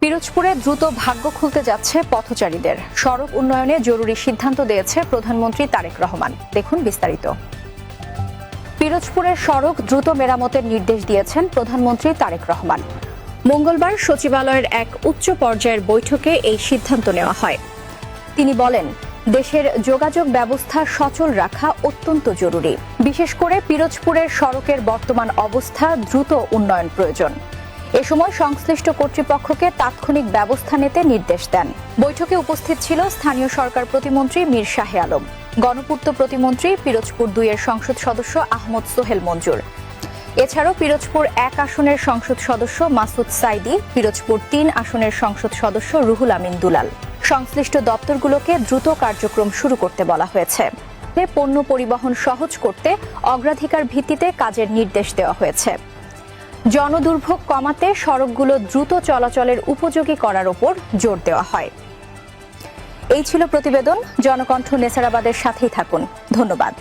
পিরোজপুরে দ্রুত ভাগ্য খুলতে যাচ্ছে পথচারীদের। সড়ক উন্নয়নে জরুরি সিদ্ধান্ত দিয়েছে প্রধানমন্ত্রী তারেক রহমান। দেখুন বিস্তারিত। পিরোজপুরের সড়ক দ্রুত মেরামতের নির্দেশ দিয়েছেন প্রধানমন্ত্রী তারেক রহমান। মঙ্গলবার সচিবালয়ের এক উচ্চ পর্যায়ের বৈঠকে এই সিদ্ধান্ত নেওয়া হয়। তিনি বলেন, দেশের যোগাযোগ ব্যবস্থা সচল রাখা অত্যন্ত জরুরি। বিশেষ করে পিরোজপুরের সড়কের বর্তমান অবস্থা দ্রুত উন্নয়ন প্রয়োজন। এ সময় সংশ্লিষ্ট কর্তৃপক্ষকে তাৎক্ষণিক ব্যবস্থা নিতে নির্দেশ দেন। বৈঠকে উপস্থিত ছিল স্থানীয় সরকার প্রতিমন্ত্রী মীর শাহে আলম, গণপূর্ত প্রতিমন্ত্রী, পিরোজপুর ২ এর সংসদ সদস্য আহমদ সোহেল মঞ্জুর। এছাড়াও পিরোজপুর ১ আসনের সংসদ সদস্য মাসুদ সাইদি, পিরোজপুর ৩ আসনের সংসদ সদস্য রুহুল আমিন দুলাল। সংশ্লিষ্ট দপ্তরগুলোকে দ্রুত কার্যক্রম শুরু করতে বলা হয়েছে। পণ্য পরিবহন সহজ করতে অগ্রাধিকার ভিত্তিতে কাজের নির্দেশ দেওয়া হয়েছে। জনদুর্ভোগ কমাতে সড়কগুলো দ্রুত চলাচলের উপযোগী করার উপর জোর দেওয়া হয়। এই ছিল প্রতিবেদন। জনকণ্ঠ নেসারাবাদের সাথেই থাকুন। ধন্যবাদ।